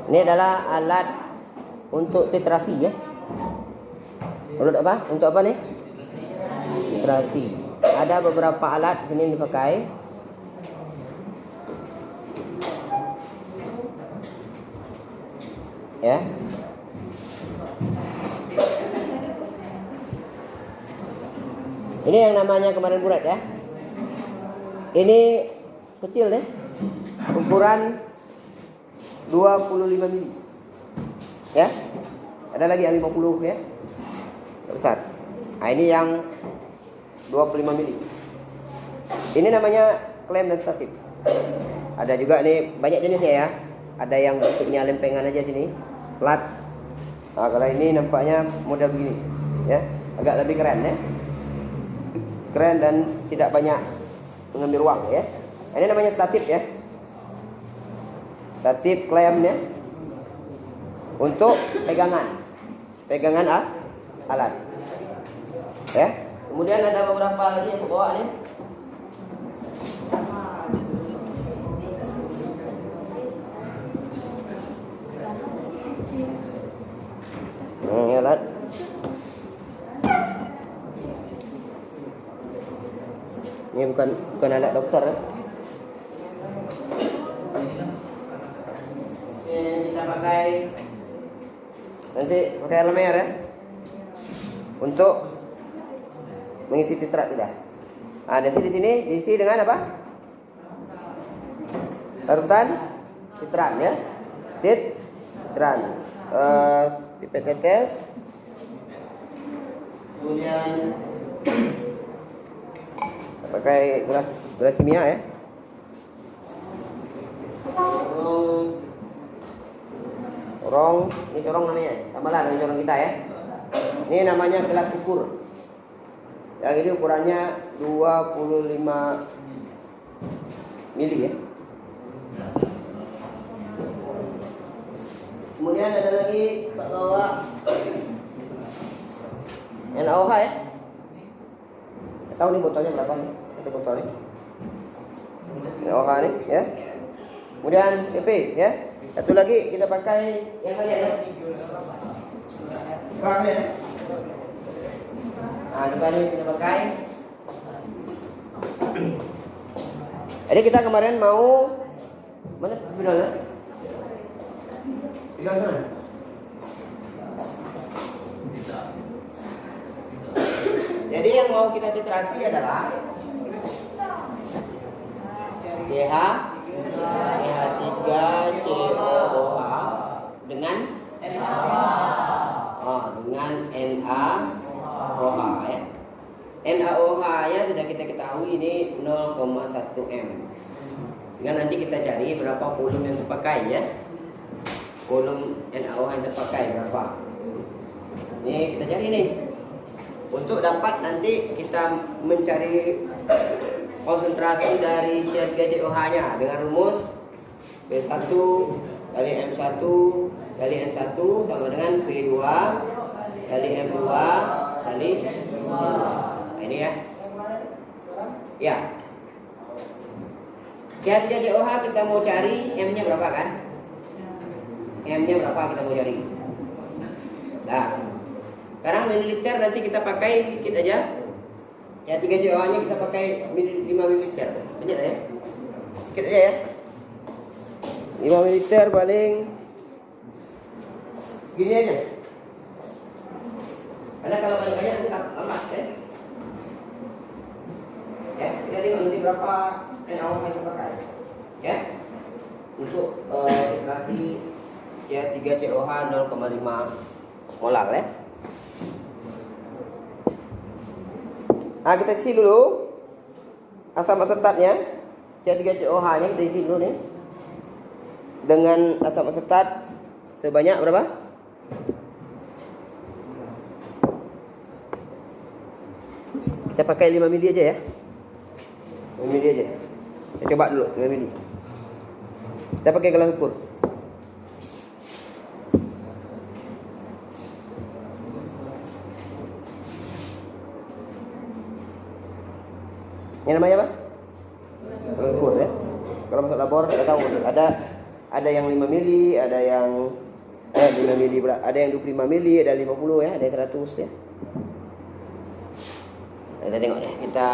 Ini adalah alat untuk titrasi ya. Untuk apa? Untuk apa nih? Titrasi. Ada beberapa alat sini yang dipakai. Ya. Ini yang namanya kemarin bulat ya. Ini kecil deh. Ukuran 25 mili. Ya. Ada lagi yang 50 ya. Besar. Nah, ini yang 25 mili. Ini namanya klem dan statif. Ada juga nih banyak jenisnya ya. Ada yang bentuknya lempengan aja sini, plat. Nah, kalau ini nampaknya model begini, ya, agak lebih keren ya. Keren dan tidak banyak mengambil ruang ya. Ini namanya statif ya. Statif klem ya. Untuk pegangan alat. Ya. Kemudian ada beberapa lagi yang bawa nih. Ini alat. Ini bukan alat dokter ya. Kita pakai nanti pakai elemer ya. Untuk mengisi titrat tidak. Nah, nanti di sini diisi dengan apa? Larutan titran ya. Titran. Pipet tetes. Kemudian pakai gelas kimia ya. Corong, ini corong namanya. Samalah dengan corong kita ya. Ini namanya gelas ukur. Yang ini ukurannya 25 mili ya. Kemudian ada lagi Pak bawa NaOH ya. Saya tahu nih botolnya berapa nih? Satu botol nih. NaOH nih ya. Kemudian PP ya. Satu lagi kita pakai yang lain ya. Pakai ya. Nah, juga ini kita pakai. Jadi kita kemarin mau mana bidangnya? Bidang mana? Jadi yang mau kita titrasi adalah CH CH3COOH dengan NaOH ya. NaOH-nya sudah kita ketahui ini 0,1 M. Dengan nanti kita cari berapa volume yang terpakai ya. Volume NaOH yang terpakai berapa. Ini kita cari nih. Untuk dapat nanti kita mencari konsentrasi dari CH3COOH-nya dengan rumus P1 kali M1 kali N1 sama dengan P2 kali M2 kali N2. Nah, ini ya. Ya. CH3COOH kita mau cari M-nya berapa kan? M-nya berapa kita mau cari? Nah, sekarang mililiter nanti kita pakai sedikit aja. CH3COOH-nya kita pakai 5 mililiter. Banyak ya? Sedikit aja ya. 5 mililiter paling gini aja. Karena kalau banyak-banyak kita lambat ya. Ya, kita lihat nanti berapa NaOH yang kita pakai. Ya. Untuk titrasi CH3COOH 0,5 molar ya. Nah, kita isi dulu asam asetatnya. CH3COOH-nya kita isi dulu nih. Dengan asam asetat sebanyak berapa? Kita pakai 5 mili aja ya. 5 mili aja. Kita coba dulu 5 mili. Kita pakai gelas ukur. Ini namanya apa? Gelas ukur ya. Kalau masuk labor kita tahu Ada yang 5 mili, ada yang 5 mili pula. Ada yang 25 mili, ada 50 ya, ada 100 ya. Kita tengok deh, kita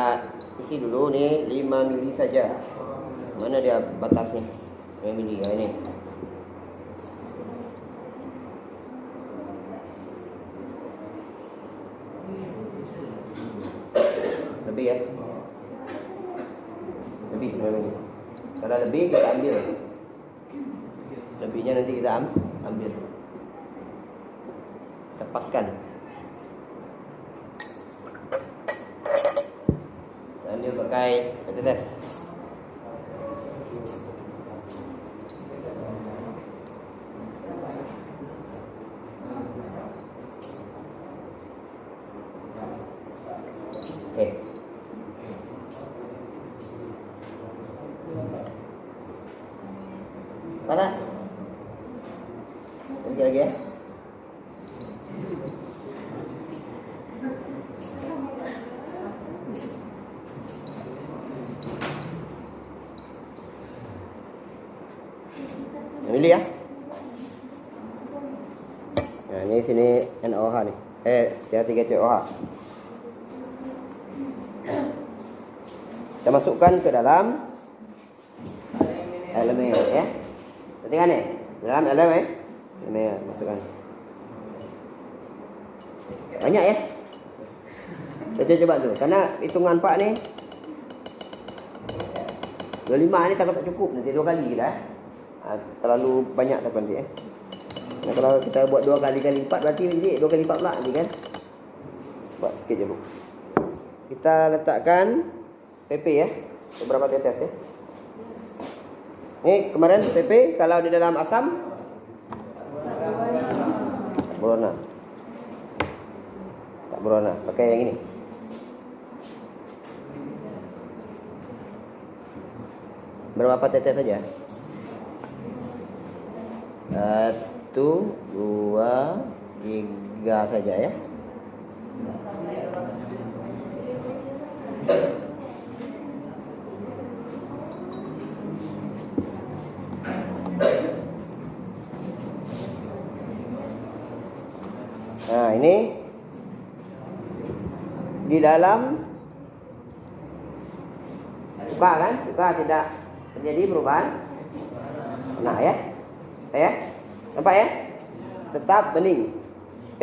isi dulu nih 5 mili saja. Mana dia batasnya? 5 mili ini. Lebih ya? Lebih 5 mili. Kalau lebih kita ambil. Lebihnya nanti kita ambil. Lepaskan. Ambil pakai tetes. Oke. Mana? Lagi ya. Ambil ya. Nah, ini sini NaOH nih. CH3COH. Kita masukkan ke dalam elemen ya. Perhatikan nih, dalam elemen masukkan. Banyak ya. Kita coba dulu, karena hitungan Pak nih 25 ni takut tak cukup, nanti 2 kali kita terlalu banyak tak nanti Nah, kalau kita buat 2 kali lipat berarti nanti 2 kali lipat pula nanti kan. Buat sikit je Bu. Kita letakkan PP ya. Beberapa tetes ya. Ini kemarin PP kalau di dalam asam tak berwarna. Tak berwarna. Pakai yang ini. Berapa tetes saja? 1, 2, 3 saja ya. Nah, ini di dalam buka kan? Buka tidak terjadi perubahan. Nah ya. Nampak ya? Tetap bening.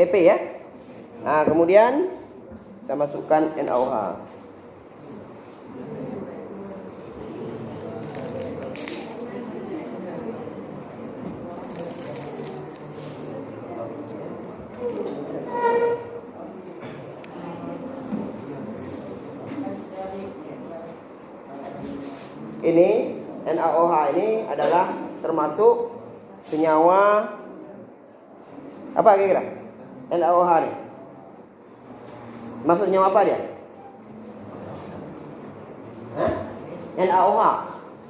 PP ya. Nah, kemudian kita masukkan NaOH. Ini NaOH ini adalah termasuk senyawa apa kira-kira? NaOH ini masuk senyawa apa dia? NaOH.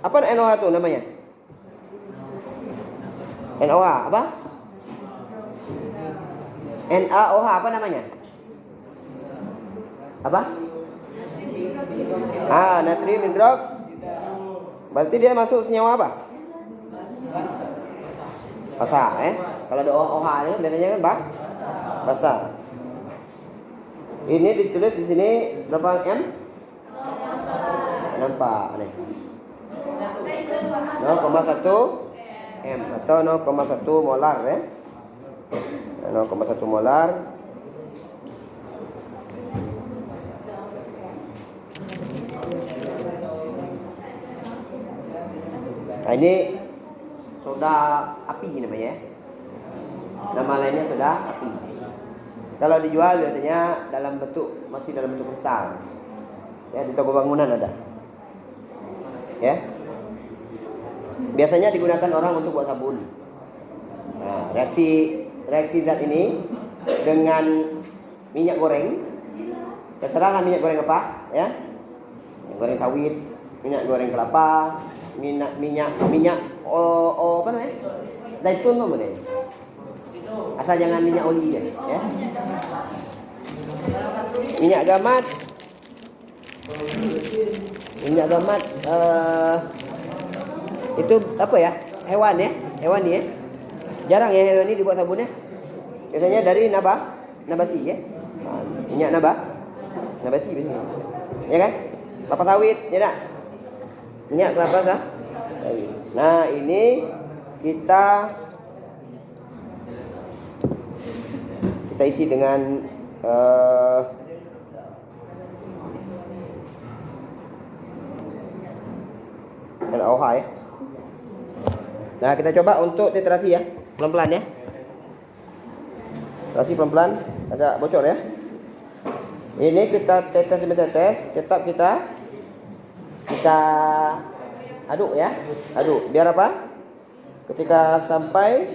Apa NaOH itu namanya? NaOH apa? NaOH apa namanya? Apa? Natrium hidrok. Berarti dia masuk senyawa apa? Basah Kalau ada OH itu biasanya kan basah. Ini ditulis di sini berapa M? Nampak nih. 0,1 M atau 0,1 molar ya. 0,1 molar. Nah, ini soda api namanya ya. Nama lainnya soda api. Kalau dijual biasanya masih dalam bentuk kristal. Ya, di toko bangunan ada. Ya. Biasanya digunakan orang untuk buat sabun. Nah, reaksi zat ini dengan minyak goreng. Terserahlah minyak goreng apa, ya. Minyak goreng sawit, minyak goreng kelapa, minyak apa namanya? Zaitun apa namanya? Asal jangan minyak oli ya. Minyak gamat. Minyak gamat itu apa ya? hewan ya, hewan ya. Jarang ya hewan ini dibuat sabun ya. Biasanya dari nabati ya. Minyak nabati biasanya. Ya kan? Kelapa sawit, ya tak? Minyak kelapa sawit. Nah, ini kita isi dengan NaOH ya. Nah, kita coba untuk titrasi ya, pelan-pelan ya. Titrasi pelan-pelan, agak bocor ya. Ini kita tetes demi tetes, tetap kita aduk ya, aduk. Biar apa? Ketika sampai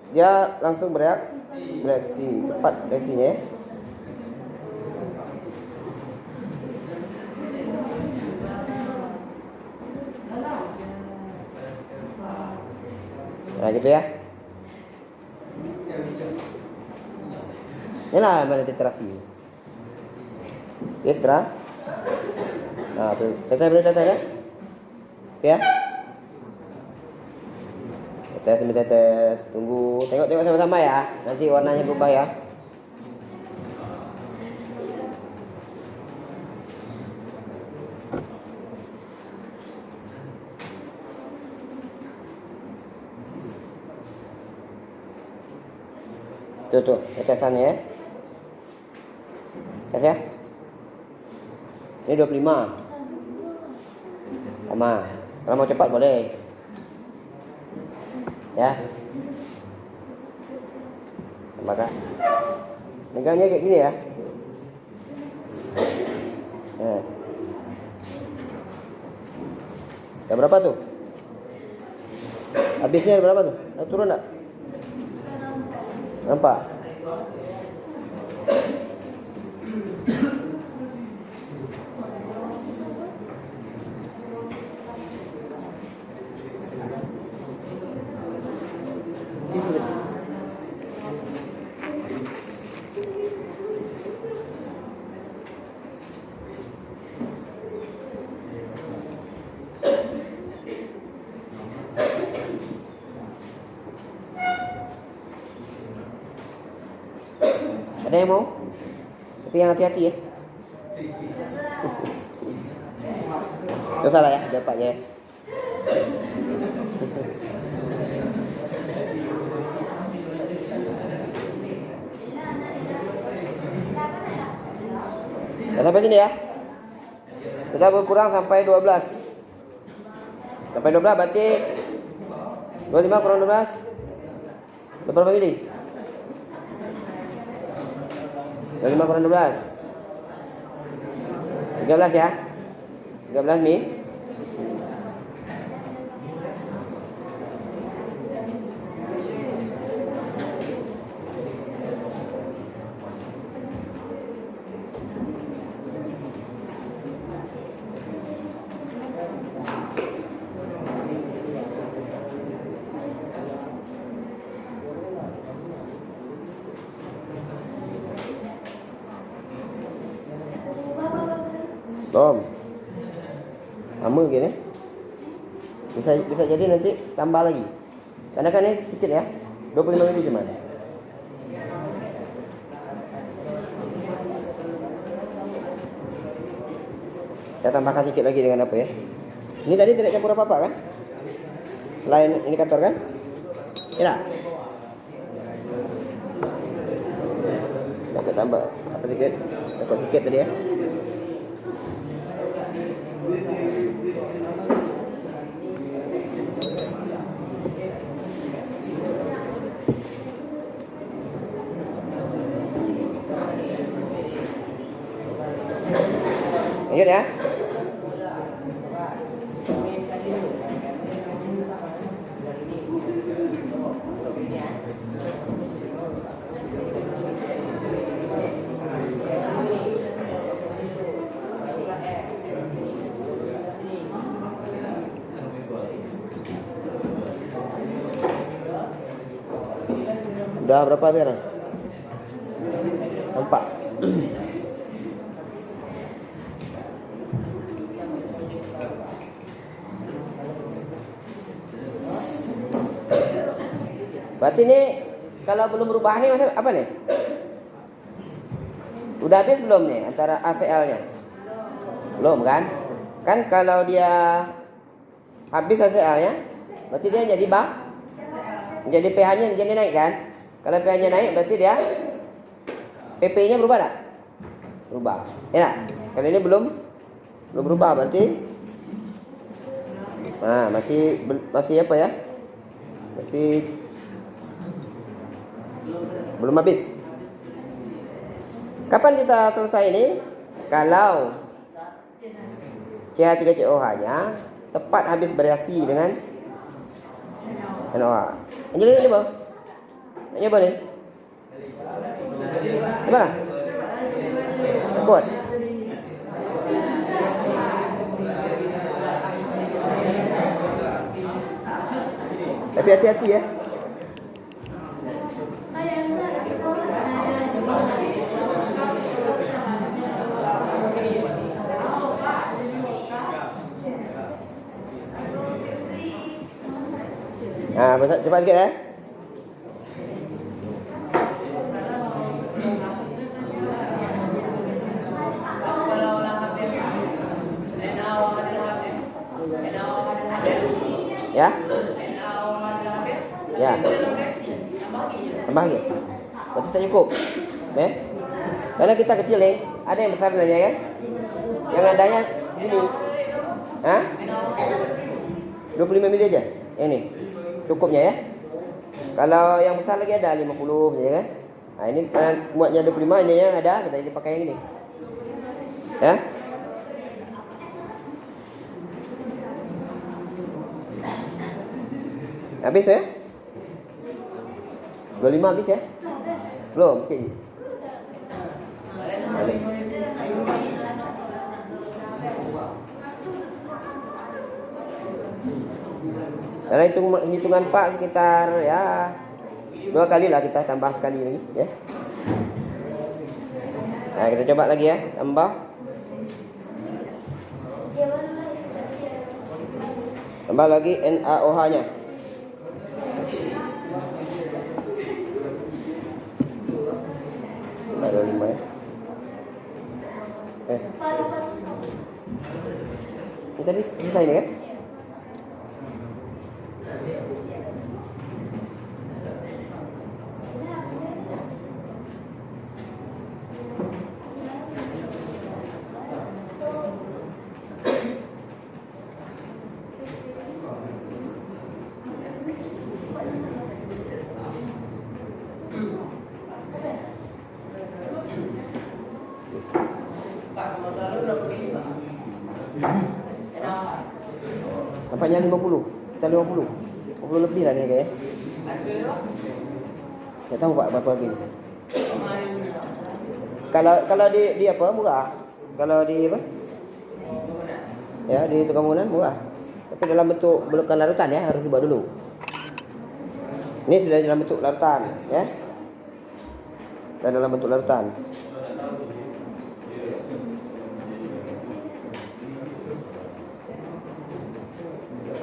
dia langsung bereaksi, cepat reaksinya ya. Nah gitu ya. Inilah mana titrasi. Titra. Nah tuh, tetes ya. Oke ya. Tetes, tunggu. Tengok sama-sama ya. Nanti warnanya berubah ya. Tuh, tetesannya ya. Tes ya. Ini 25. Sama. Kalau mau cepat boleh. Ya. Maka megangnya kayak gini ya. Nah. Udah berapa tuh? Habisnya berapa tuh? Turun enggak? Nampak? Ada yang mau? Tapi yang hati-hati ya. Gak salah ya, dapat ya. Sudah sampai sini ya. Sudah berkurang sampai 12. Sampai 12 berarti 25 kurang 12. Berapa mili? 25 kurang 12 13 ya. 13 mili. Tom, sama gini. Bisa jadi nanti tambah lagi. Karena kan ini sedikit ya, 25 mili cuman. Saya tambahkan sedikit lagi dengan apa ya? Ini tadi tidak campur apa-apa kan? Selain ini kantor kan? Tidak. Kita tambah apa sedikit? Tambah sedikit tadi ya. Lanjut ya. Udah berapa sekarang? 4. Berarti ini kalau belum berubah nih masa apa nih? Udah habis belum nih antara ACL-nya? Belum kan? Kan kalau dia habis ACL-nya, berarti dia jadi jadi pH-nya jadi naik kan? Kalau pH-nya naik berarti dia PP-nya berubah tak? Berubah. Ya tak? Kalau ini belum berubah berarti masih apa ya? Masih belum habis. Kapan kita selesai ini? Kalau CH3COH-nya tepat habis bereaksi dengan NOH. Anjali ni apa? Nak nyoba ni? Coba lah. Kuat. Tapi hati-hati ya. Cepat sikit ya. Ya. Ya. Tambah lagi. Berarti tak cukup. Karena kita kecil nih, ada yang besar nanya kan? Yang adanya segini. Hah? 25 mili aja. Yang ni. Cukupnya ya. Kalau yang besar lagi ada 50 macam kan. Nah, ini muatnya 25, ini yang ada kita jadi pakai yang ini. Ya. Habis ya? 25 habis ya? Belum, sikit je. Dalam hitungan Pak sekitar ya 2 kali lah kita tambah sekali lagi ya. Nah, kita coba lagi ya, tambah. Tambah lagi NaOH-nya. Ada 5 ya. Ini tadi selesai nih kan? Nampaknya 50. Kita 50. 50 lebih lah ni guys. Tak tahu Pak berapa lagi ni. Kalau di apa murah. Kalau di apa? Ya, di tukang bangunan murah. Tapi dalam bentuk bukan larutan ya, harus dibuat dulu. Ini sudah dalam bentuk larutan ya. Dan dalam bentuk larutan.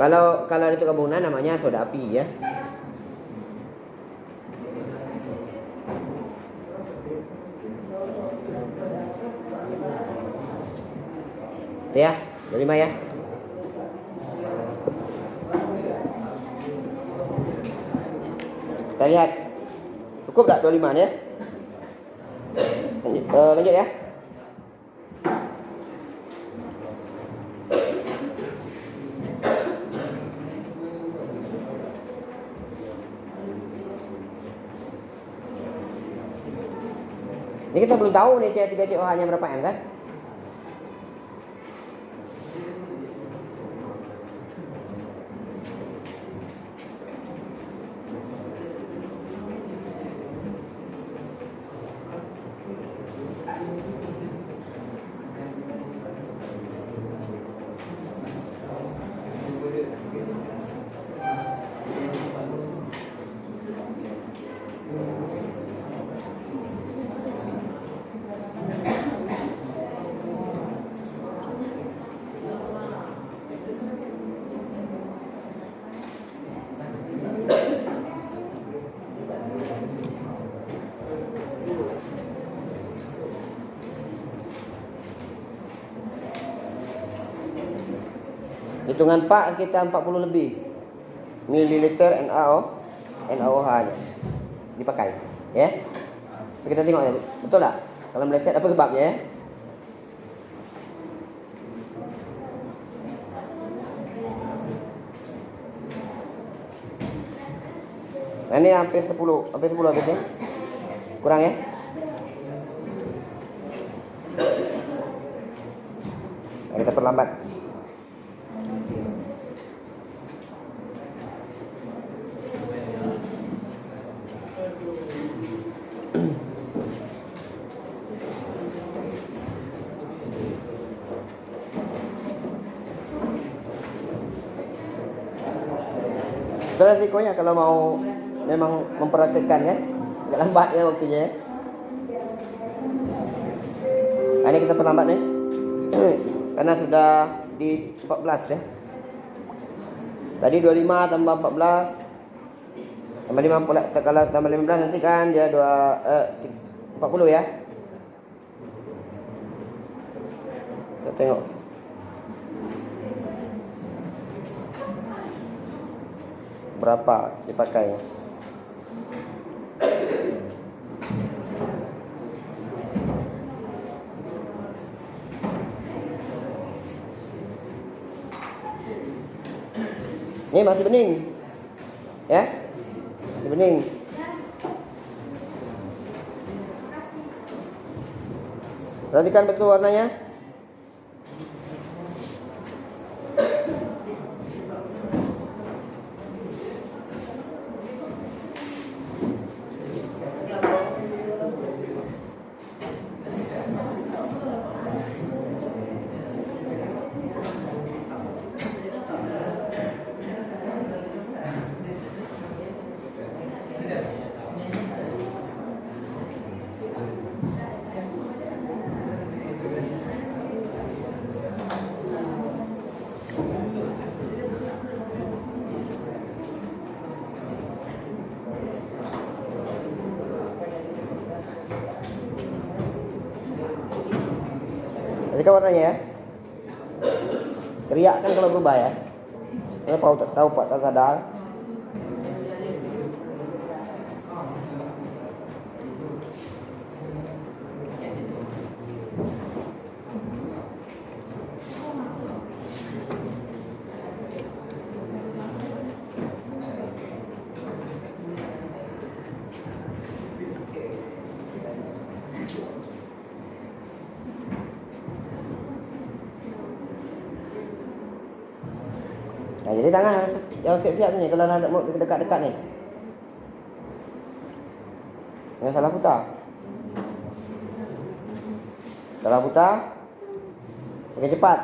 Kalau di tukang bangunan namanya soda api ya. Itu ya, 25 ya. Kita lihat. Cukup tak 25 ya? Lanjut ya. Ini kita belum tahu nih CH3COH-nya berapa M kan? Hitungan Pak kita 40 lebih mililiter NaOH nya dipakai, ya. Kita tengok ya, betul tak? Kalau meleset apa sebabnya ya? Nah, ini hampir 10 habisnya. Kurang ya? Nah, kita perlambat. Itu resikonya kalau mau memang memperhatikan kan, agak lambat ya waktunya ya. Nah, ini kita perlambat nih. Karena sudah di 14 ya. Tadi 25 tambah 14 tambah 5 pula, kalau tambah 15 nanti kan dia 40 ya. Kita tengok. Berapa dipakai? Ini masih bening, ya, masih bening. Perhatikan betul warnanya. Perhatikan warnanya ya. Teriak kan kalau berubah ya. Saya tahu Pak tak sadar. Nah, jadi tangan harus yang siap-siap ni kalau nak dekat-dekat ni. Jangan salah putar. Salah putar. Pakai cepat.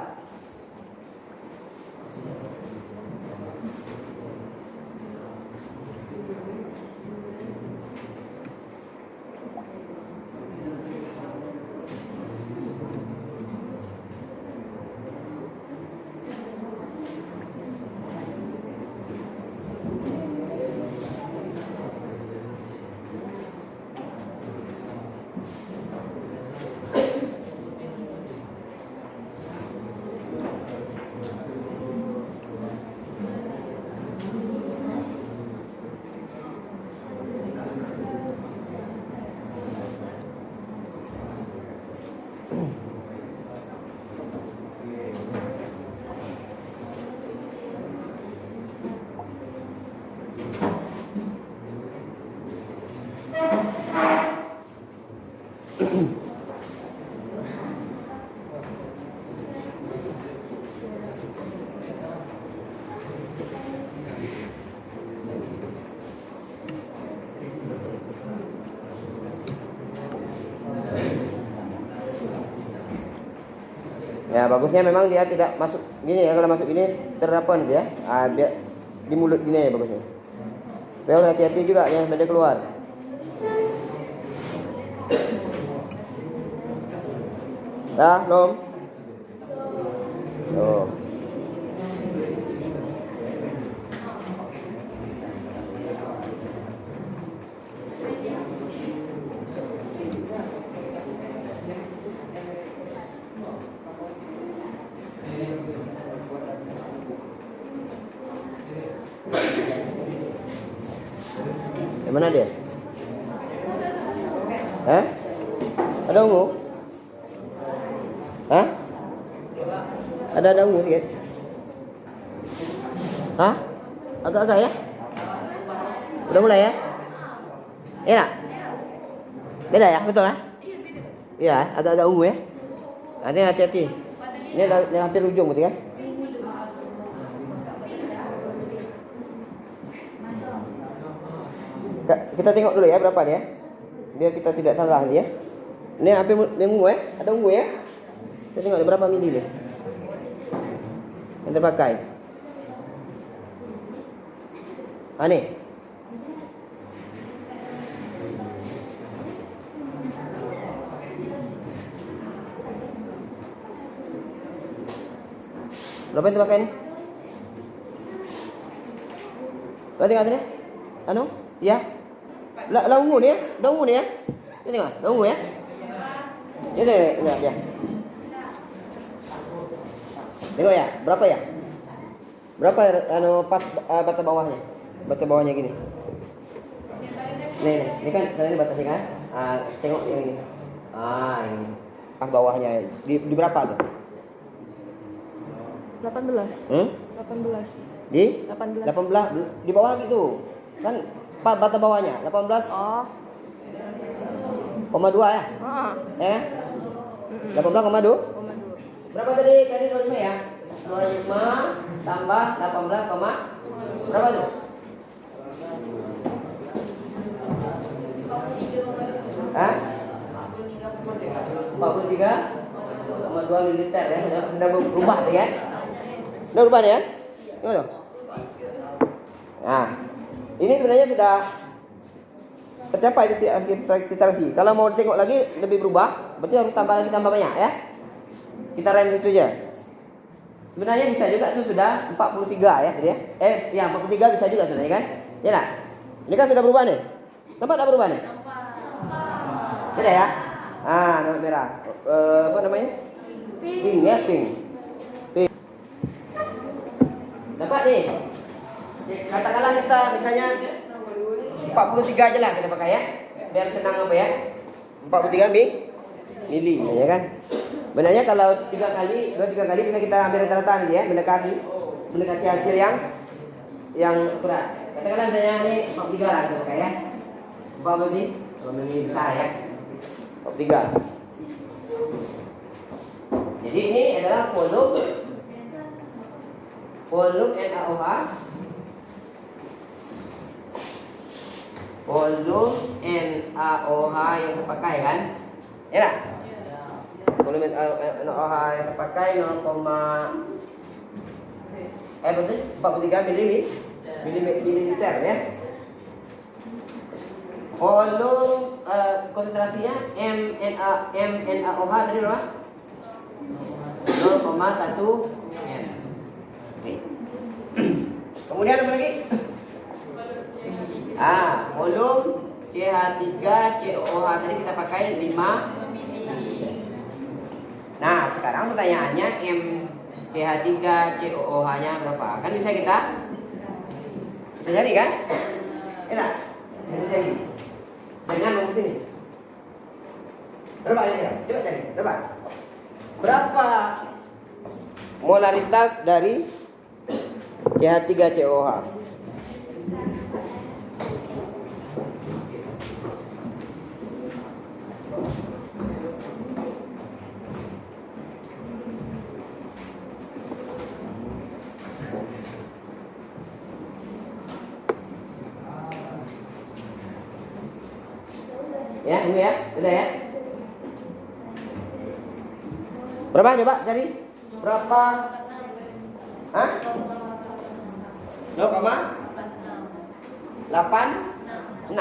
Ya, bagusnya memang dia tidak masuk gini ya. Kalau masuk gini terapa nanti ya. Dia di mulut gini ya bagusnya. Tapi hati-hati juga yang dia keluar. Dah, belum? Tuh. Yang mana dia? Hah? Ada ungu? Hah? Ada ungu sikit? Hah? Agak-agak ya? Udah mulai ya? Enak? Beda ya? Betul ya? Iya, agak-agak ungu ya? Nanti hati-hati. Ini udah hampir ujung berarti kan? Kita tengok dulu ya berapa dia, biar kita tidak salah ya. Ini hampir ungu ya, ada ungu ya. Kita tengok berapa mili nih yang terpakai. Nih. Berapa yang terpakai ini? Berapa tengok sini? Anu? Ya. Lah ungu ni ya? Dah ungu ni ya? Ni tengok, dah ungu ya? Ya tengok ya. Tengok ya, berapa ya? Berapa anu pas batas bawahnya? Batas bawahnya gini. Ini kan ini batasnya kan? Tengok yang ini. Ini. Pas bawahnya di berapa tuh? 18. 18. Di 18 di bawah lagi tuh. Kan batas bawahnya 18. Oh. 0,2 ya? Ya. 18,2. Berapa tadi? Tadi 25 ya? 25 tambah 18, berapa tuh? 43,2 mililiter ya. Sudah berubah ya? Udah berubah ya? Gimana? Nah, ini sebenarnya sudah tercapai titik terasi. Kalau mau tengok lagi lebih berubah, berarti harus tambah banyak ya. Kita rem itu aja. Sebenarnya bisa juga tuh sudah 43 ya tadi ya. 43 bisa juga sebenarnya kan? Ya nak? Ini kan sudah berubah nih. Nampak tak berubah nih? Sudah ya? Nampak merah. Apa namanya? Pink ya, pink. Dapat nih. Katakanlah kita misalnya 43 aja lah kita pakai ya. Biar senang apa ya? 43 mili ya kan? Sebenarnya kalau 3 kali bisa kita ambil rata-rata nih ya, mendekati hasil yang akurat. Katakanlah misalnya ini 43 lah kita pakai ya. 40 mili besar ya. 43. Jadi ini adalah volume NaOH. Volume NaOH yang terpakai kan? Ya tak? Volume NaOH yang terpakai 43 mililiter ya. Volume konsentrasinya MnAOH tadi berapa? 0,1 M. Kemudian apa lagi? Volume CH3COOH tadi kita pakai 5 mili. Nah, sekarang pertanyaannya CH3COOH-nya berapa? Kan bisa kita cari kan? Enak. Bisa jadi. Jangan ngomong sini. Berapa ya? Coba cari. Berapa molaritas dari CH3COOH? Ya, ini ya, udah ya. Berapa coba cari? Berapa? 0,86.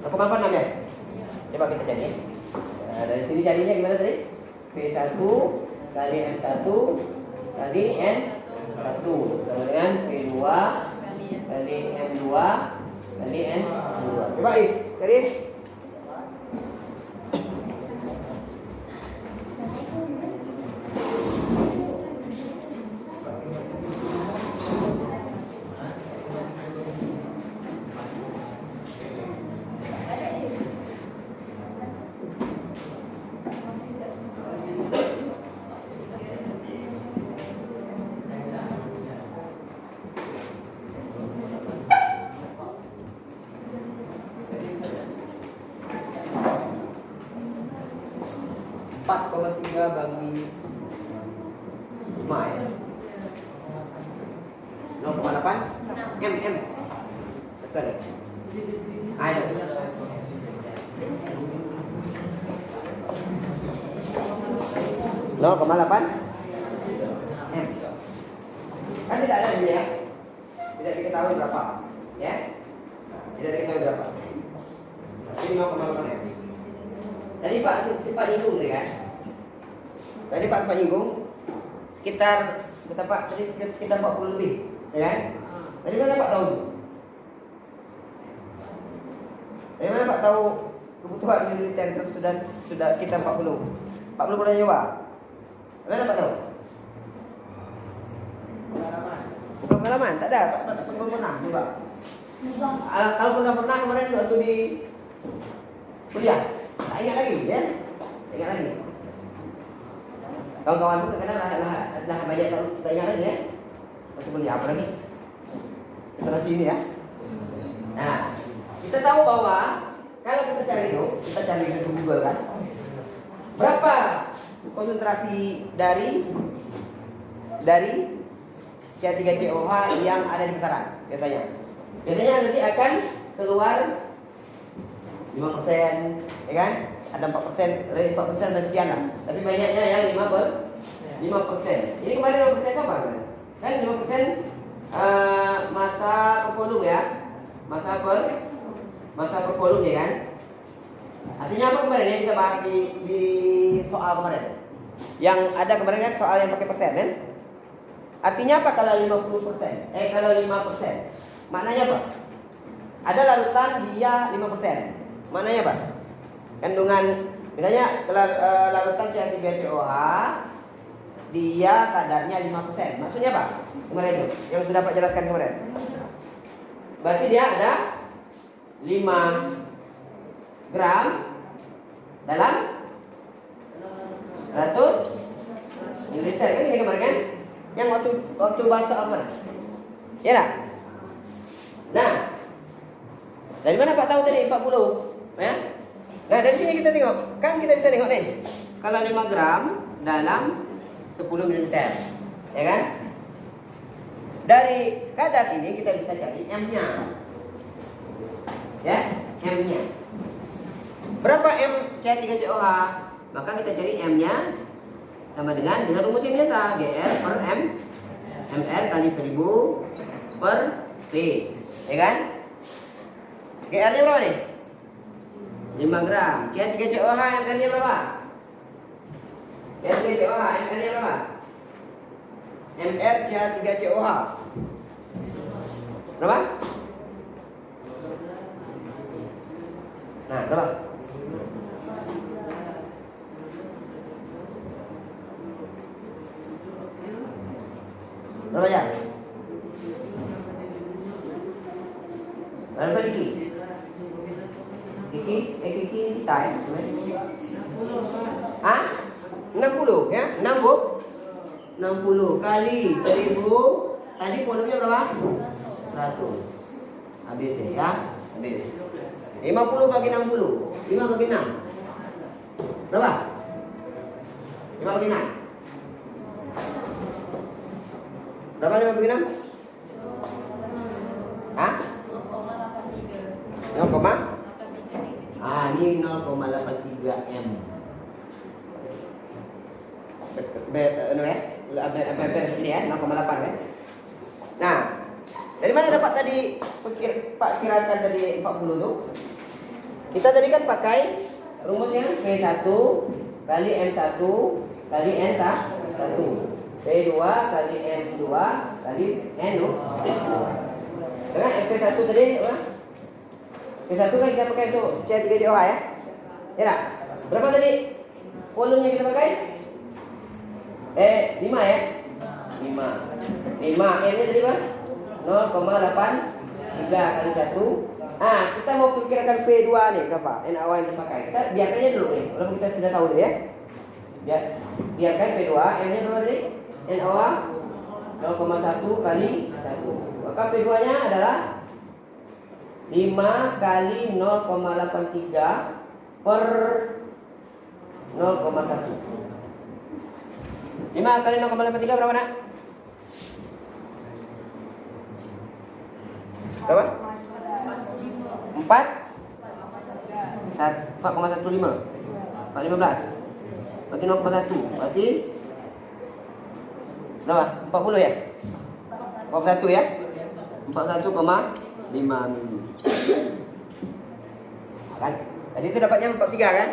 Aku mampu 6 ya? Coba kita cari. Dari sini carinya gimana tadi? P1 kali M1 kali N1 sama dengan P2 kali M2 kali N2. Coba cari. 3 bagi 5 ya. 0,8 mm. Betul. Ayo. 0,8 m. Kan tidak ada ini ya. Tidak diketahui berapa, ya. Tidak diketahui berapa. Ini 0,8 m. Tadi Pak sempat nyinggung tadi kan? Tadi Pak sempat nyinggung sekitar Pak tadi sekitar 40 lebih, ya kan? Dari mana Pak tahu? Dari mana Pak tahu kebutuhan militer itu sudah sekitar 40? Pak belum pernah nyoba. Dari mana Pak tahu? Bukan pengalaman, tak ada. Pak belum pernah coba. Kalau pernah kemarin waktu di kuliah, tak ingat lagi, ya? Tak ingat lagi. Kawan-kawan pun kadang-kadang dah banyak tak ingat lagi, ya? Waktu kuliah apa lagi? Kita sini ya. Nah, kita tahu bahwa kalau kita cari di Google kan, berapa konsentrasi dari C3COH yang ada di kisaran biasanya. Biasanya nanti akan keluar 5%, ya kan? Ada 4%, 4% dan sekian lah. Tapi banyaknya yang 5%. Ini kemarin 5% apa kan? Kan 5% masa per volume ya. Masa per volume ya kan? Artinya apa kemarin yang kita bahas di soal kemarin? Yang ada kemarin kan soal yang pakai persen kan? Artinya apa kalau 50%? Kalau 5%? Maknanya apa? Ada larutan dia 5%. Maknanya apa? Kandungan misalnya larutan C3COH dia kadarnya 5%. Maksudnya apa? Kemarin itu yang sudah Pak jelaskan kemarin. Berarti dia ada 5 gram dalam 100 mililiter kan ini kemarin kan? Yang waktu bahas soal kemarin. Ya tak? Nah, dari mana Pak tahu tadi 40? Ya? Nah, dari sini kita tengok. Kan kita bisa tengok nih. Kalau 5 gram dalam 10 mililiter. Ya kan? Dari kadar ini kita bisa cari M-nya. Ya, M-nya. Berapa M C3COH? Maka kita cari M-nya sama dengan rumus yang biasa, GR per M, MR kali 1000 per T. Ya kan? GR-nya berapa nih? 5 gram. C3COH MR-nya berapa? C3COH MR-nya berapa? MR C3COH berapa? Nah, berapa? Berapa ya? Berapa Kiki? Kiki kita ya? Hah? 60 ya? 60 kali 1000. Tadi volumenya berapa? 100. Habis ya? Habis. 50 bagi 60. 5 bagi 6. Berapa? 5 bagi 6. Berapa 5 bagi 6? Hah? 0, ini 0,83 M. Sini ya, 0,8 ya. Nah, dari mana dapat tadi Pak kirakan tadi 40 tuh? Kita tadi kan pakai rumusnya P1 kali M1 kali N1. P2 kali M2 kali N2. Dengan P1 tadi apa? P1 kan kita pakai untuk C3COH ya. Ya tak? Berapa tadi volumenya kita pakai? 5 ya? 5 M-nya tadi apa? 0,83 kali 1. Kita mau perkirakan V2 nih berapa? NaOH yang dipakai. Kita biarkan aja dulu nih. Walaupun kita sudah tahu deh ya. Biarkan V2, M-nya berapa tadi? NaOH 0,1 kali 1. Maka V2-nya adalah 5 kali 0,83 per 0,1. 5 kali 0,83 berapa nak? Berapa? 4 4,15 4,15 berarti 0,1 berarti berapa? 40 ya? 41 ya? 41,5 mili. Kan? Tadi itu dapatnya 43 kan?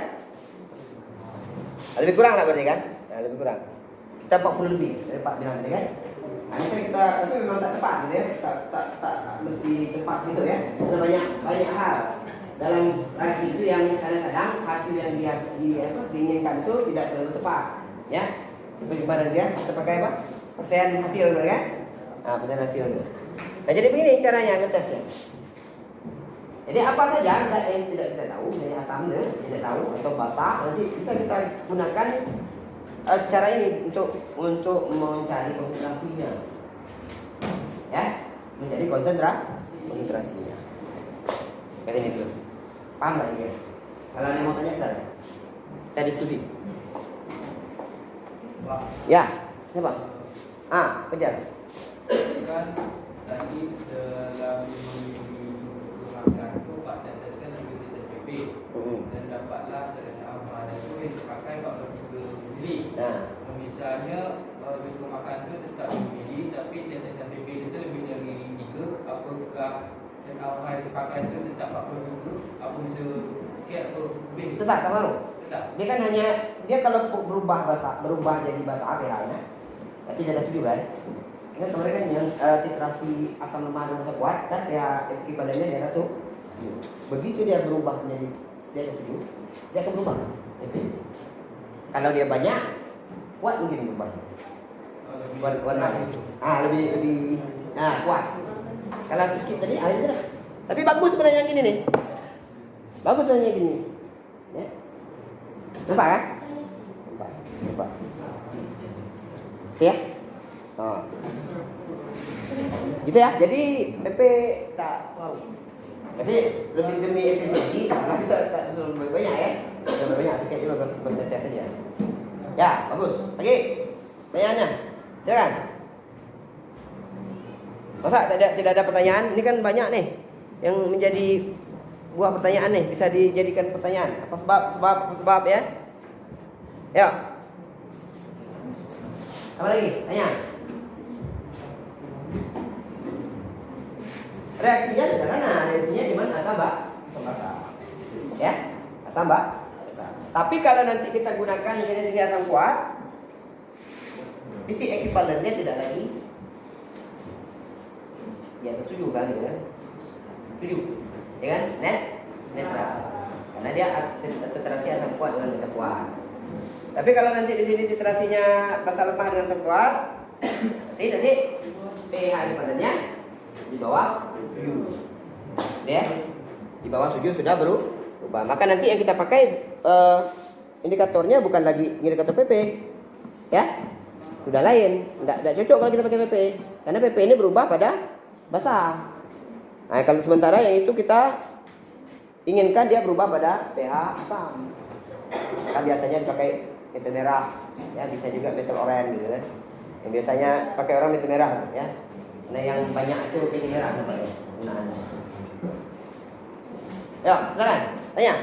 Lebih kurang lah berarti kan? Nah, lebih kurang. Kita 40 lebih dari Pak bilang tadi kan? Nah, misalnya kita tapi memang tak tepat gitu ya. Tak mesti tepat gitu ya. Karena banyak hal dalam raci itu yang kadang-kadang hasil yang diinginkan itu tidak selalu tepat ya. Bagaimana dia? Kita pakai apa? Persen hasil kan? Nah, persen hasil itu. Nah, jadi begini caranya ngetesnya. Jadi apa saja yang tidak kita tahu, misalnya asamnya tidak tahu atau basah, nanti bisa kita gunakan cara ini untuk mencari konsentrasinya, ya, menjadi konsentrasinya. Kayak ini tuh, paham nggak ini? Kalau ada yang mau tanya silahkan. Kita diskusi. Ya, siapa? Kejar. Kan tadi dalam makan itu Pak teteskan juga TPP dan dapatlah serena amal dan itu yang dipakai 43 mili. Misalnya untuk makan itu tetap mili tapi tetesan TPP itu lebih dari 3, apakah dan amal yang dipakai itu tetap 42 apa bisa kira atau lebih? Tetap tak malu. Tetap. Dia kan hanya dia kalau berubah jadi bahasa APH-nya, berarti tidak setuju kan? Kan kemarin kan yang titrasi asam lemah dan masa kuat kan ya ekivalennya dia rasa begitu dia berubah menjadi dia setuju, dia akan berubah. Kalau dia banyak kuat mungkin berubah. Warna lebih kuat. Kalau sedikit tadi airnya. Tapi bagus sebenarnya yang gini nih. Bagus sebenarnya yang gini. Ya. Nampak kan? Nampak. Ya. Gitu ya. Jadi PP tak mau. Tapi lebih demi efisiensi, tapi tak lebih banyak ya. Lebih banyak sikit juga bertetes saja. Ya, bagus. Lagi. Pertanyaannya. Silakan. Masa tidak ada pertanyaan? Ini kan banyak nih yang menjadi buah pertanyaan nih, bisa dijadikan pertanyaan. Apa sebab ya? Ya. Apa lagi? Tanya. Reaksinya sederhana, reaksinya di mana? Asam basa. Ya? Asam basa. Tapi kalau nanti kita gunakan sini asam kuat, titik ekivalennya tidak lagi ya setuju kan gitu kan? Setuju. Ya kan? Netral. Karena dia titrasi asam kuat dengan asam kuat. Tapi kalau nanti di sini titrasinya basa lemah dengan asam kuat, nanti pH ekivalennya di bawah 7. Ya. Di bawah 7 sudah berubah. Maka nanti yang kita pakai indikatornya bukan lagi indikator PP. Ya. Sudah lain. Enggak cocok kalau kita pakai PP. Karena PP ini berubah pada basah. Nah, kalau sementara yang itu kita inginkan dia berubah pada pH asam. Kan biasanya dipakai metil merah, ya bisa juga metil oranye gitu kan. Yang biasanya pakai orang metil merah ya. Nah, yang banyak itu metil merah namanya. Ya, silakan. Tanya.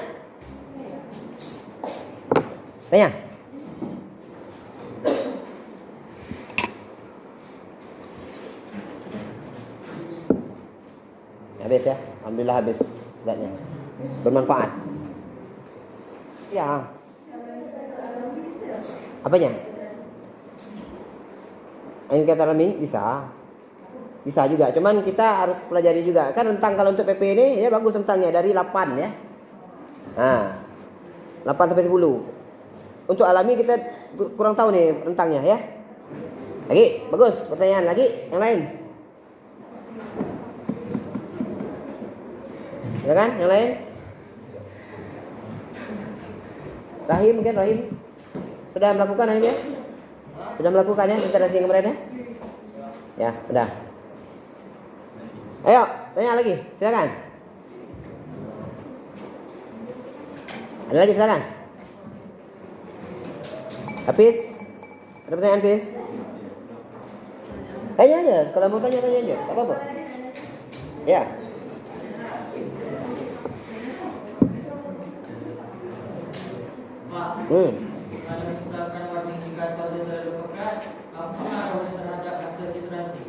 Habis ya, alhamdulillah habis zatnya. Bermanfaat. Ya. Apanya? Yang kita alami bisa juga. Cuman kita harus pelajari juga. Kan rentang kalau untuk PP ini ya bagus rentangnya dari 8 ya. Nah, 8 sampai 10. Untuk alami kita kurang tahu nih rentangnya ya. Lagi, bagus. Pertanyaan lagi yang lain. Ya kan? Yang lain? Rahim mungkin Rahim. Sudah melakukan Rahim ya? Sudah melakukan ya interaksi yang kemarin ya? Ya, sudah. Ayo, tanya lagi. Silakan. Ada lagi silakan. Habis? Ada pertanyaan, Fis? Tanya aja, kalau mau tanya aja, tak apa-apa. Ya. Pak, kalau misalkan warna indikator dia terlalu pekat, apa pengaruhnya terhadap hasil titrasi?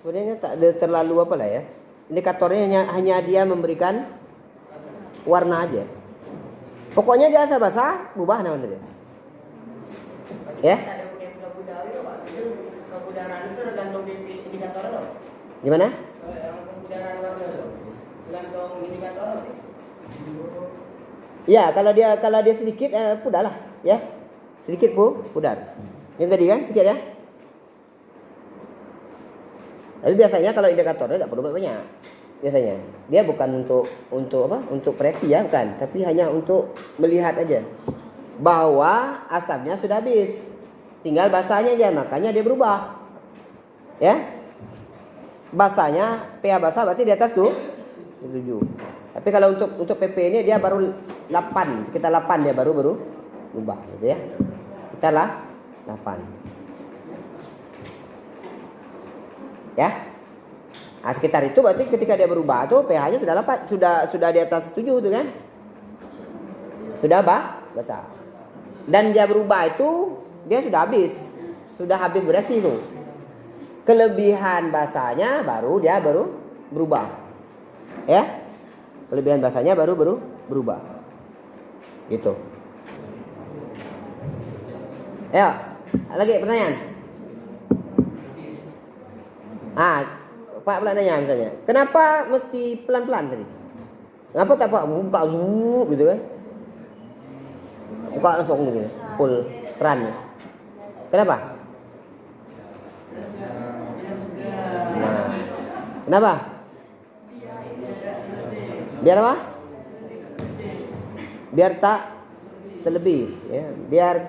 Sebenarnya tak ada terlalu apa lah ya. Indikatornya hanya dia memberikan warna aja. Pokoknya dia asal basah, berubah nama dia. Ya? Ada punya budak-budak itu Pak. Kebudaran itu tergantung indikator itu. Gimana? Yang kebudaran warna itu tergantung indikator itu. Ya, kalau dia sedikit pudar lah, ya. Sedikit pudar. Yang tadi kan sedikit ya. Tapi biasanya kalau indikatornya tidak perlu banyak. Biasanya dia bukan untuk apa? Untuk proyeksi ya, bukan, tapi hanya untuk melihat aja bahwa asapnya sudah habis. Tinggal basahnya aja, makanya dia berubah. Ya. Basahnya pH basah berarti di atas tuh 7. Tapi kalau untuk PP ini dia baru 8, sekitar 8 dia baru berubah gitu ya. Kita lah 8. Ya. Nah, sekitar itu berarti ketika dia berubah tuh pH-nya sudah 8, sudah di atas 7 tuh kan? Sudah basah. Dan dia berubah itu dia sudah habis bereaksi itu. Kelebihan basahnya baru berubah. Ya? Kelebihan basahnya baru berubah. Gitu. Ayo, lagi pertanyaan. Pak pula nanya misalnya, kenapa mesti pelan-pelan tadi? Kenapa tak Pak buka zoom gitu kan? Buka langsung gitu, full run. Kenapa? Nah, kenapa? Biar apa? Biar tak terlebih, ya. Biar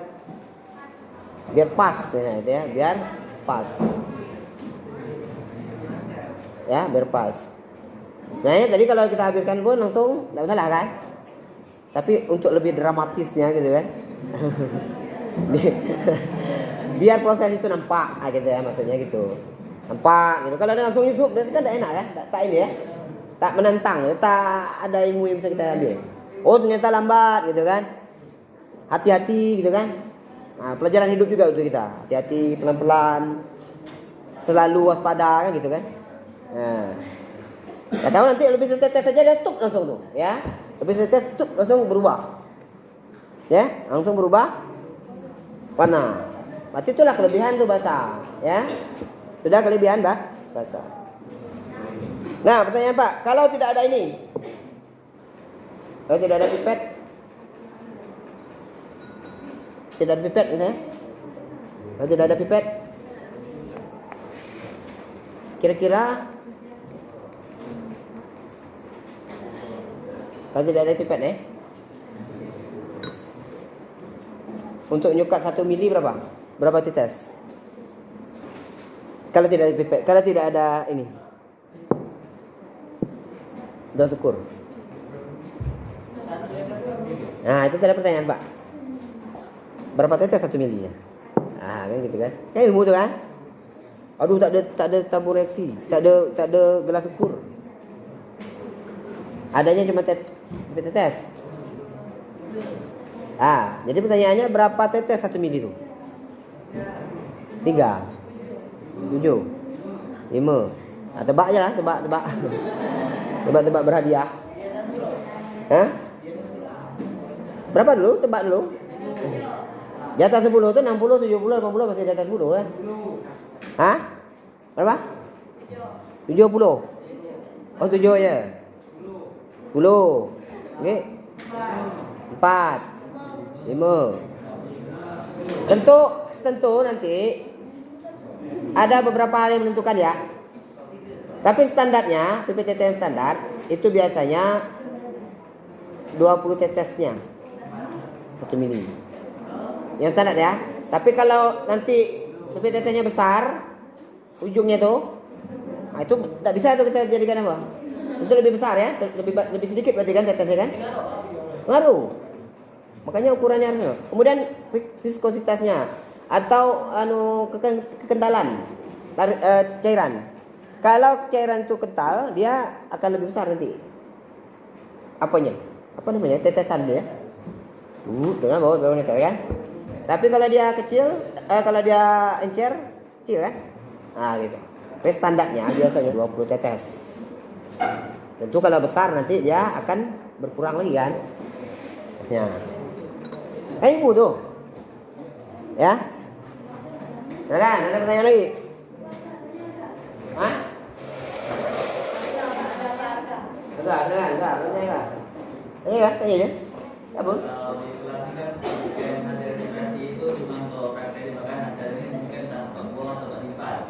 pas, ya, biar pas. Ya, biar pas. Nah, ya, tadi kalau kita habiskan pun langsung tidak masalah kan? Tapi untuk lebih dramatisnya gitu kan. Biar proses itu nampak gitu ya, maksudnya gitu. Nampak gitu. Kalau ada langsung nyusup berarti kan tidak enak kan? Tak ini ya. Tak menantang, tak ada ilmu yang bisa kita ambil. Oh, ternyata lambat gitu kan. Hati-hati gitu kan. Nah, pelajaran hidup juga untuk kita. Hati-hati, pelan-pelan. Selalu waspada kan gitu kan. Nah, tak tahu nanti lebih tetes saja dia tutup langsung tuh, ya. Lebih tetes tutup langsung berubah. Ya, langsung berubah warna. Berarti itulah kelebihan tuh basah, ya. Sudah kelebihan basah. Nah, pertanyaan Pak, kalau tidak ada ini, kalau tidak ada pipet, misalnya, kalau tidak ada pipet, kira-kira kalau tidak ada pipet untuk nyukat 1 mili berapa tetes? Kalau tidak ada pipet, kalau tidak ada ini, sudah syukur. Nah, itu ada pertanyaan Pak. Berapa tetes 1 milinya? Ah, kan gitu kan? Kan ilmu tu kan? Aduh, tak ada tabur reaksi, tak ada gelas ukur. Adanya cuma tetes. Jadi pertanyaannya berapa tetes 1 mili itu? 3, 7, 5. Tebak aja lah, tebak. Tebak berhadiah. Hah? Berapa dulu? Tebak dulu. Di atas 10 itu 60, 70, 80 masih di atas 10 kan? Hah? Berapa? 70. Oh, 7 ya. 10. Okey. 4. 5. Tentu nanti ada beberapa hal yang menentukan ya. Tapi standarnya, PPTTM standar itu biasanya 20 tetesnya 1 mili. Yang standar ya. Tapi kalau nanti PPTT-nya besar, ujungnya tuh, nah itu tak bisa tuh kita jadikan apa? Itu lebih besar ya, lebih sedikit berarti kan tetesnya kan? Ngaruh. Makanya ukurannya harus. Kemudian viskositasnya atau kekentalan cairan. Kalau cairan itu kental, dia akan lebih besar nanti. Apanya? Apa namanya? Tetesan dia. Dengan bawah meter kan? Tapi kalau dia kecil, kalau dia encer, kecil kan? Nah gitu. Tapi standarnya biasanya 20 tetes. Tentu kalau besar nanti dia akan berkurang lagi kan? Ya. Ibu tuh. Ya. Silakan, ada pertanyaan lagi? Hah? Enggak. Tanya enggak? Tanya dia. Apa?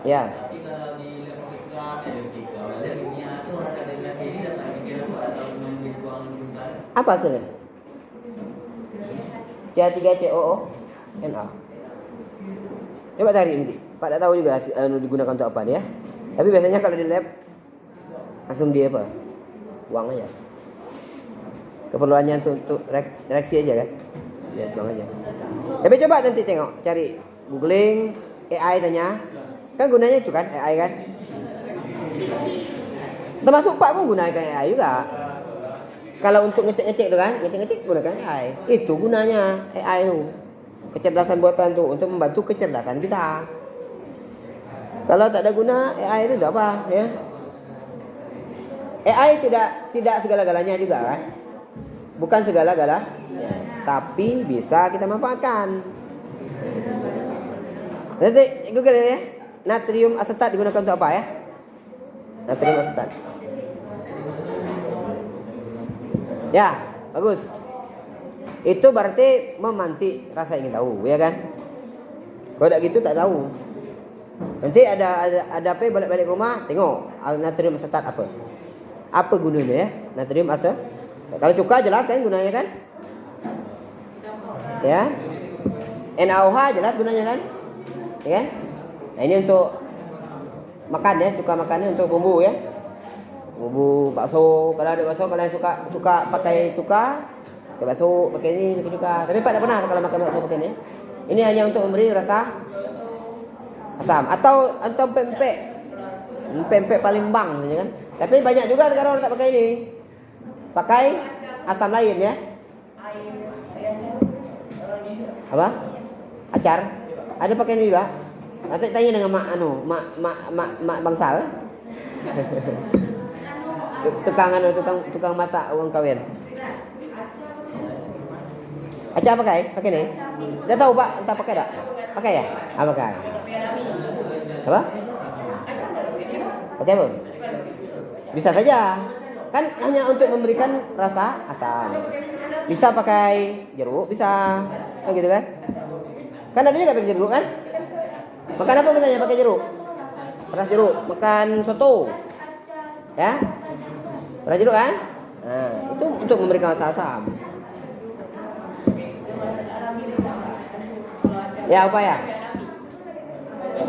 Ya. Tapi kalau di level Islam, ada dunia itu hasil definisi ini dapat dikirim atau dibuang simpan. Apa hasilnya? C3COO NA. Coba cari nanti. Pak tak tahu juga digunakan untuk apa ya. Tapi biasanya kalau di lab langsung dia apa? Buang aja. Keperluannya untuk reaksi aja kan? Ya, buang aja. Tapi coba nanti tengok, cari googling AI tanya. Kan gunanya itu kan AI kan? Termasuk Pak pun gunakan AI juga. Kalau untuk ngecek-ngecek itu kan, ngecek-ngecek gunakan AI. Itu gunanya AI itu. Kecerdasan buatan itu untuk membantu kecerdasan kita. Kalau tak ada guna AI itu tidak apa ya. AI tidak segala-galanya juga kan. Bukan segala-gala, ya. Tapi bisa kita manfaatkan. Nanti Google ya. Natrium asetat digunakan untuk apa ya? Natrium asetat. Ya, bagus. Itu berarti memantik rasa ingin tahu, ya kan? Kalau tak gitu tak tahu. Nanti ada apa balik-balik rumah, tengok natrium asetat apa. Apa gunanya ya? Natrium asetat. Kalau cuka jelas kan gunanya kan? Ya. NaOH jelas gunanya kan? Ya kan? Nah, ini untuk makan ya, cuka makannya untuk bumbu ya. Bumbu bakso, kalau ada bakso kalian suka pakai cuka, pakai bakso, pakai ini, pakai cuka. Tapi Pak tak pernah kalau makan bakso pakai ini. Ini hanya untuk memberi rasa asam atau pempek Palembang gitu kan. Tapi banyak juga sekarang orang tak pakai ini. Pakai asam lain ya. Apa? Acar. Ada pakai ini juga. Nanti tanya dengan mak bangsal. tukang masak uang kawin. Acar pakai ni. Dah tahu Pak, entah pakai tak? Pakai ya? Pakai. Apa? Pakai apa? Bisa saja. Kan hanya untuk memberikan rasa asam. Bisa pakai jeruk, bisa. Oh gitu kan? Kan ada juga pakai jeruk kan? Makan apa misalnya pakai jeruk? Pernah jeruk, makan soto. Ya? Pernah jeruk kan? Nah, itu untuk memberikan rasa asam. Ya, upaya.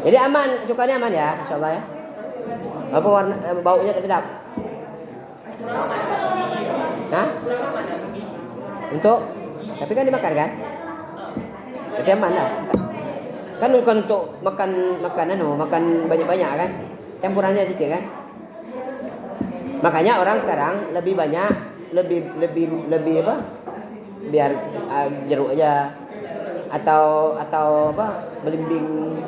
Jadi aman, cukanya aman ya, insyaallah ya. Apa warna baunya tak sedap? Hah? Untuk? Tapi kan dimakan kan? Jadi aman lah. Kan bukan untuk makan banyak-banyak kan? Campurannya sedikit kan? Makanya orang sekarang lebih banyak lebih apa? Biar jeruk aja atau apa? Belimbing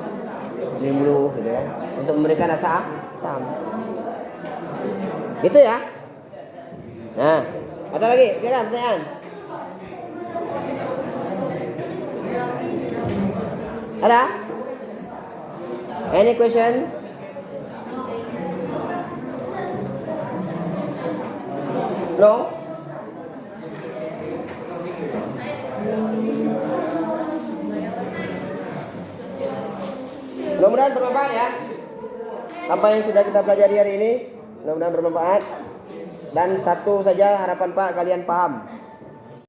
dulu gitu kan? Untuk memberikan rasa asam. Gitu ya. Nah, ada lagi? Silakan pertanyaan. Ada? Any question? No? Mudah-mudahan bermanfaat ya. Apa yang sudah kita pelajari hari ini mudah-mudahan bermanfaat. Dan satu saja harapan Pak, kalian paham.